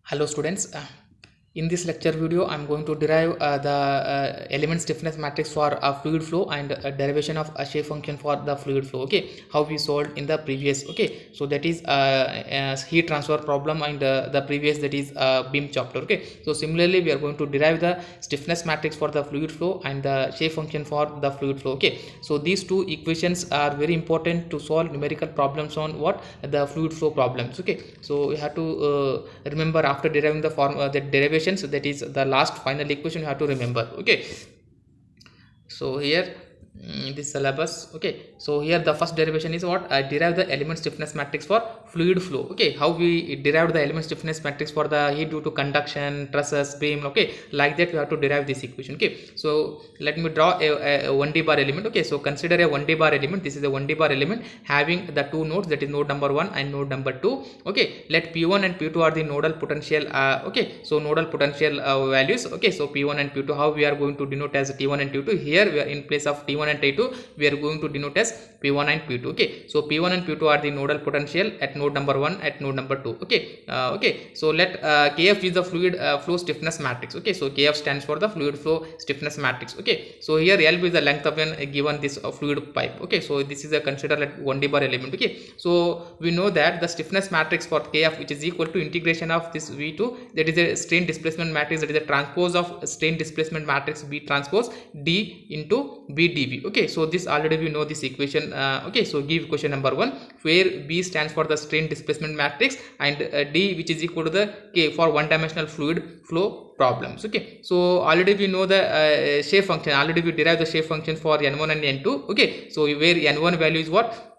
Hello students, in this lecture video I'm going to derive the element stiffness matrix for a fluid flow and derivation of a shape function for the fluid flow. Okay, how we solved in the previous. Okay, so that is heat transfer problem and the previous, that is beam chapter. Okay, so similarly we are going to derive the stiffness matrix for the fluid flow and the shape function for the fluid flow. Okay, so these two equations are very important to solve numerical problems on what the fluid flow problems. Okay, so you have to remember after deriving the form the derivations, that is the last final equation you have to remember. Okay, so here this syllabus. Okay, so here the first derivation is what I derive the element stiffness matrix for fluid flow. Okay, how we derived the element stiffness matrix for the heat due to conduction, trusses, beam. Okay, like that we have to derive this equation. Okay, so let me draw a 1D bar element. Okay, so consider a 1D bar element. This is a 1D bar element having the two nodes, that is node number 1 and node number 2. Okay, let P1 and P2 are the nodal potential. Okay, so nodal potential values. Okay, so P1 and P2, how we are going to denote as T1 and T2? Here we are in place of T1 and T2 we are going to denote as P1 and P2. Okay, so P1 and P2 are the nodal potential at node number 1 at node number 2. Okay, okay, so let Kf is the fluid flow stiffness matrix. Okay, so Kf stands for the fluid flow stiffness matrix. Okay, so here L is the length of an given this fluid pipe. Okay, so this is a considered like 1D bar element. Okay, so we know that the stiffness matrix for Kf, which is equal to integration of this V2, that is a strain displacement matrix, that is a transpose of strain displacement matrix B transpose D into B dV. Okay, so this already we know this equation. Okay, so give equation number 1 where B stands for the strain displacement matrix and D, which is equal to the K for one dimensional fluid flow problems. Okay, so already we know the shape function, already we derived the shape function for n1 and n2. Okay, so where n1 value is what,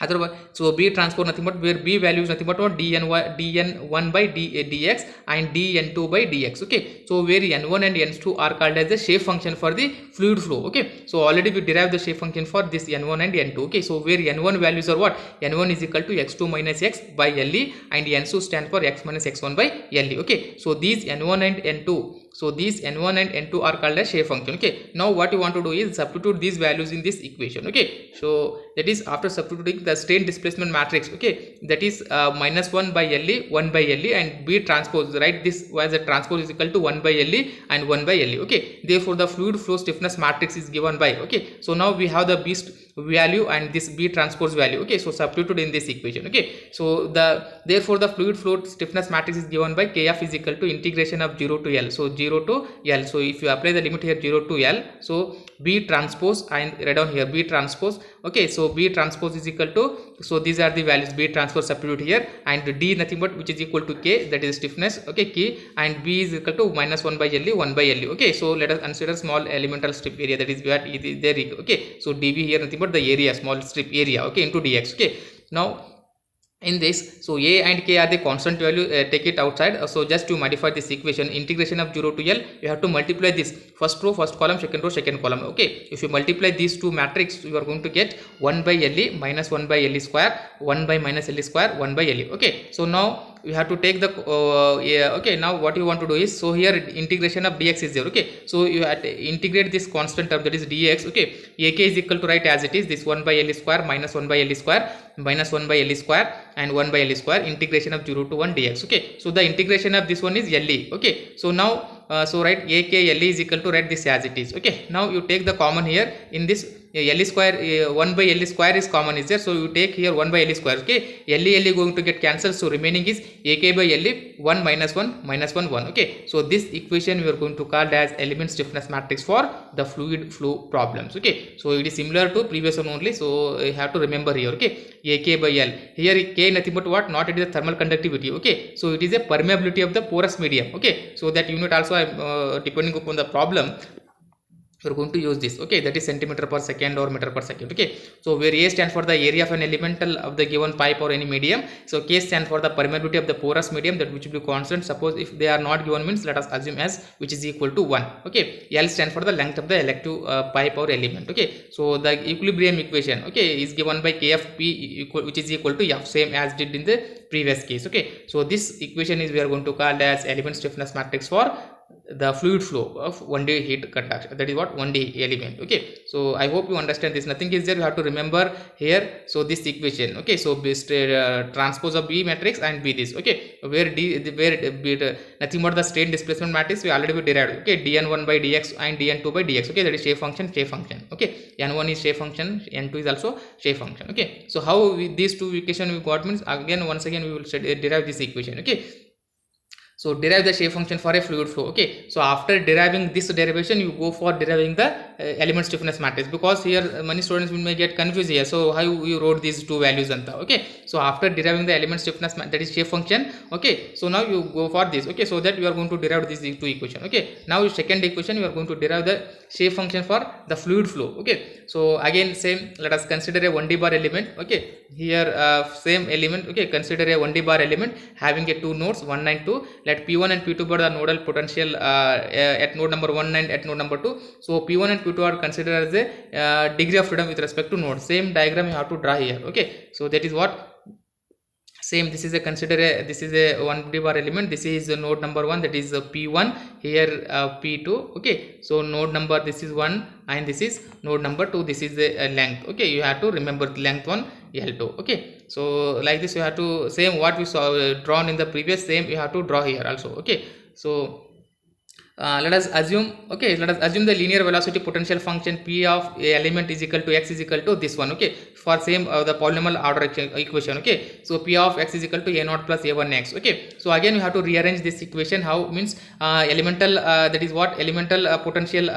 otherwise, so B transpose nothing but where B value is nothing but what dn1 by dx and dn2 by dx. Okay, so where n1 and n2 are called as the shape function for the fluid flow. Okay, so already we derived the shape function for this n1 and n2. Okay, so where n1 values are what, n1 is equal to x2 minus x by le and n2 stand for x minus x1 by le. Okay, so these n1 and n2, so these n1 and n2 are called as shape function. Okay, now what you want to do is substitute these values in this equation. Okay, so that is after substituting the strain displacement matrix. Okay, that is minus 1 by le, 1 by le, and B transpose, right, this as a transpose is equal to 1 by le and 1 by le. Okay, therefore the fluid flow stiffness matrix is given by. Okay, so now we have the B value and this B transpose value. Okay, so substitute in this equation. Okay, so therefore the fluid flow stiffness matrix is given by Kf is equal to integration of 0 to L, so 0 to L. So if you apply the limit here 0 to L, so B transpose, and write down here B transpose. Okay, so B transpose is equal to, so these are the values, B transpose substitute here, and D nothing but which is equal to K, that is stiffness. Okay, K, and B is equal to minus 1 by Le, 1 by Le. Okay, so let us consider small elemental strip area, that is what it is there. Okay, so dV here nothing but the area, small strip area. Okay, into dx. Okay, now in this, so a and k are the constant value, take it outside. So just to modify this equation, integration of 0 to L, you have to multiply this first row first column, second row second column. Okay, if you multiply these two matrix, you are going to get 1 by Le minus 1 by Le square, 1 by minus Le square, 1 by Le. Okay, so now you have to take the okay, now what you want to do is, so here integration of dx is 0. Okay, so you have to integrate this constant term, that is dx. Okay, ak is equal to, write as it is, this 1 by Le square minus 1 by Le square minus 1 by Le square and 1 by Le square, integration of 0 to 1 dx. Okay, so the integration of this one is Le. Okay, so now so write ak Le is equal to, write this as it is. Okay, now you take the common here in this Le square, 1 by Le square is common is there, so you take here 1 by Le square. Okay, Le going to get cancelled, so remaining is ak by Le, 1 minus 1 minus 1 1. Okay, so this equation we are going to call as element stiffness matrix for the fluid flow problems. Okay, so it is similar to previous one only, so you have to remember here. Okay, ak by L, here k nothing but what, not it is a thermal conductivity. Okay, so it is a permeability of the porous medium. Okay, so that unit also depending upon the problem we're going to use this. Okay, that is centimeter per second or meter per second. Okay, so where A stands for the area of an elemental of the given pipe or any medium, so K stands for the permeability of the porous medium, that which will be constant. Suppose if they are not given, means let us assume as which is equal to 1. Okay, L stands for the length of the elective pipe or element. Okay, so the equilibrium equation, okay, is given by Kf P equal, which is equal to F, same as did in the previous case. Okay, so this equation is we are going to call as element stiffness matrix for the fluid flow of 1D heat conduction, that is what 1D element. Okay, so I hope you understand this. Nothing is there, you have to remember here. So this equation, okay, so transpose of B matrix and B this, okay, where nothing but the state displacement matrix we already derived, okay, dn1 by dx and dn2 by dx, okay, that is shape function, okay, n1 is shape function, n2 is also shape function. Okay, so how these two equation we got means, again once again we will derive this equation. Okay, so derive the shape function for a fluid flow. Okay, so after deriving this derivation, you go for deriving the element stiffness matrix, because here many students may get confused here. So how you wrote these two values anta. Okay, so after deriving the element stiffness, that is shape function. Okay, so now you go for this. Okay, so that you are going to derive these two equation. Okay, now second equation you are going to derive the shape function for the fluid flow. Okay, so again same, let us consider a 1D bar element. Okay, here same element. Okay, consider a 1D bar element having a two nodes 1 and 2. Let P1 and P2 be the nodal potential at node number 1 and at node number 2. So P1 and P2 are considered as a degree of freedom with respect to node. Same diagram you have to draw here. Okay, so that is what same, this is a this is a 1D bar element. This is node number 1, that is P1, here P2. Okay, so node number, this is 1 and this is node number 2, this is the length. Okay, you have to remember length 1 L2. Okay, so like this you have to, same what we saw drawn in the previous, same you have to draw here also. Okay, so let us assume, okay, let us assume the linear velocity potential function P of a element is equal to x is equal to this one. Okay, for same the polynomial order equation. Okay, so P of x is equal to a0 plus a1x. Okay, so again you have to rearrange this equation. How means elemental that is what elemental potential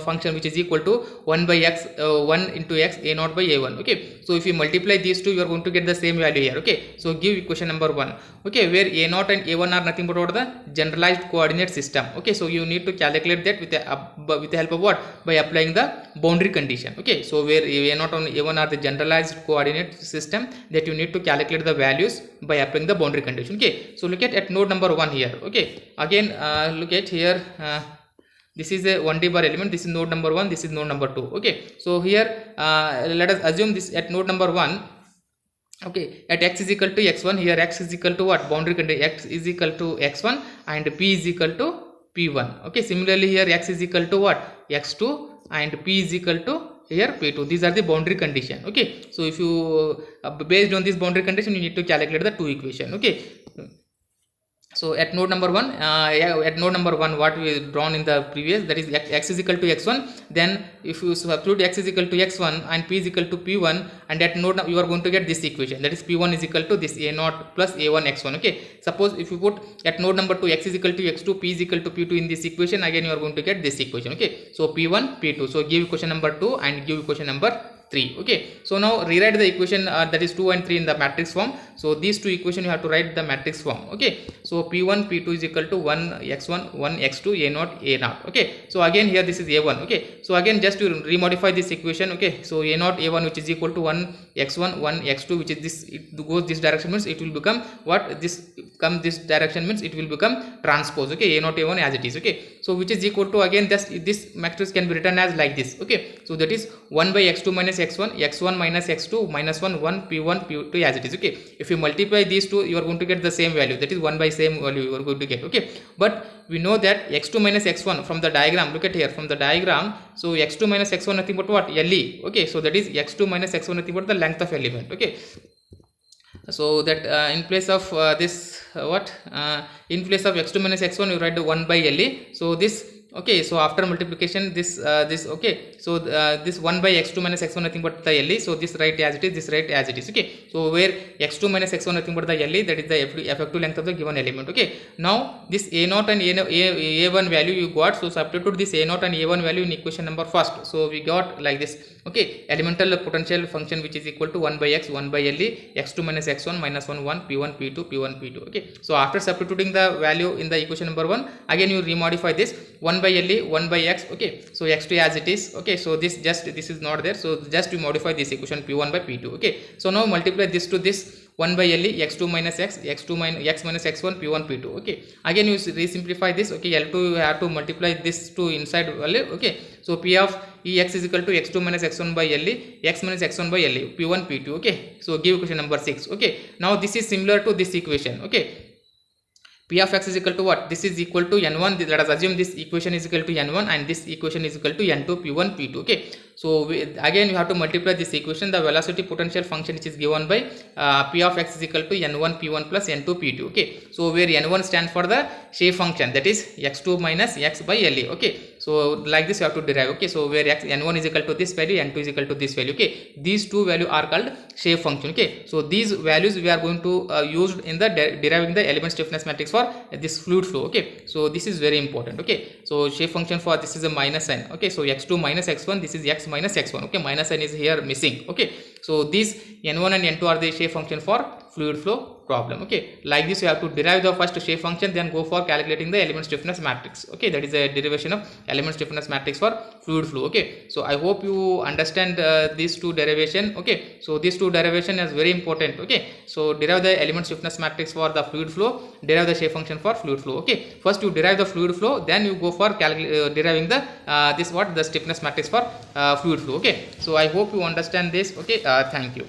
function which is equal to 1 by x 1 into x a0 by a1. Okay, so if you multiply these two, you are going to get the same value here. Okay, so give equation number 1. Okay, where a0 and a1 are nothing but what the generalized coordinate system. Okay, so you need to calculate that with the help of what? By applying the boundary condition. Okay, so where a0 and a1 are the generalized coordinate system, that you need to calculate the values by applying the boundary condition. Okay, so look at node number 1 here. Okay, again look at here, this is a 1D bar element, this is node number 1, this is node number 2. Okay, so here let us assume this at node number 1. Okay, at x is equal to x1, here x is equal to what? Boundary condition, x is equal to x1 and p is equal to p1. Okay, similarly here x is equal to what? X2 and p is equal to here p2. These are the boundary condition. Okay, so if you based on this boundary condition, you need to calculate the two equation. Okay, so at node number 1, at node number 1 what we drawn in the previous, that is x is equal to x1, then if you substitute x is equal to x1 and p is equal to p1, and at node you are going to get this equation, that is p1 is equal to this a0 plus a1 x1. Okay, suppose if you put at node number 2 x is equal to x2, p is equal to p2 in this equation, again you are going to get this equation. Okay, so p1 p2, so give equation number 2 and give equation number 3. Okay, so now rewrite the equation that is 2 and 3 in the matrix form. So these two equation you have to write the matrix form. Okay, so p1 p2 is equal to 1 x1 1 x2 a0 a0. Okay, so again here this is a1. Okay, so again just to remodify this equation. Okay, so a0 a1 which is equal to 1 x1 1 x2, which is this, it goes this direction means it will become what? This come this direction means it will become transpose. Okay, a0 a1 as it is. Okay, so which is equal to, again this matrix can be written as like this. Okay, so that is 1 by x2 minus x1 x1 minus x2 minus 1 1 p1 p2 as it is. Okay, if you multiply these two, you are going to get the same value, that is 1 by same value you are going to get. Okay, but we know that x2 minus x1 from the diagram, look at here from the diagram, so x2 minus x1 nothing but what? Le. Okay, so that is x2 minus x1 nothing but the length of element. Okay, so that in place of this in place of x2 minus x1 you write the 1 by Le. So this, okay, so after multiplication this okay, so this 1 by x2 minus x1 nothing but the Le, so this write as it is, this write as it is. Okay, so where x2 minus x1 nothing but the Le, that is the effective length of the given element. Okay, now this a0 and a1 value you got, so substitute this a0 and a1 value in equation number first. So we got like this. Okay, elemental potential function which is equal to 1 by x 1 by Le, x2 minus x1 minus 1 1 p1 p2 p1 p2. Okay, so after substituting the value in the equation number 1, again you remodify this 1 by Le 1 by x. Okay, so x2 as it is. Okay, so this is not there, so just to modify this equation p1 by p2. Okay, so now multiply this to this 1 by Le x2 minus x x2 minus x minus x1 p1 p2. Okay, again you resimplify this. Okay, L2 you have to multiply this to inside value. Okay, so p of ex is equal to x2 minus x1 by Le x minus x1 by Le p1 p2. Okay, so give equation number 6. Okay, now this is similar to this equation. Okay, P of x is equal to what? This is equal to n1. Let us assume this equation is equal to n1 and this equation is equal to n2 p1 p2. Okay, so again you have to multiply this equation. The velocity potential function which is given by P of x is equal to n1 p1 plus n2 p2. Okay, so where n1 stands for the shape function, that is x2 minus x by LA. Okay, so like this you have to derive. Okay, so where n1 is equal to this value, n2 is equal to this value. Okay, these two values are called shape function. Okay, so these values we are going to use in the deriving the element stiffness matrix for this fluid flow. Okay, so this is very important. Okay, so shape function for this is a minus sign. Okay, so x2 minus x1, this is x minus x1. Okay, minus sign is here missing. Okay, so these n1 and n2 are the shape function for fluid flow problem. Okay, like this you have to derive the first shape function, then go for calculating the element stiffness matrix. Okay, that is a derivation of element stiffness matrix for fluid flow. Okay, so I hope you understand these two derivation. Okay, so these two derivation is very important. Okay, so derive the element stiffness matrix for the fluid flow, derive the shape function for fluid flow. Okay, first you derive the fluid flow, then you go for deriving the the stiffness matrix for fluid flow. Okay, so I hope you understand this. Okay, thank you.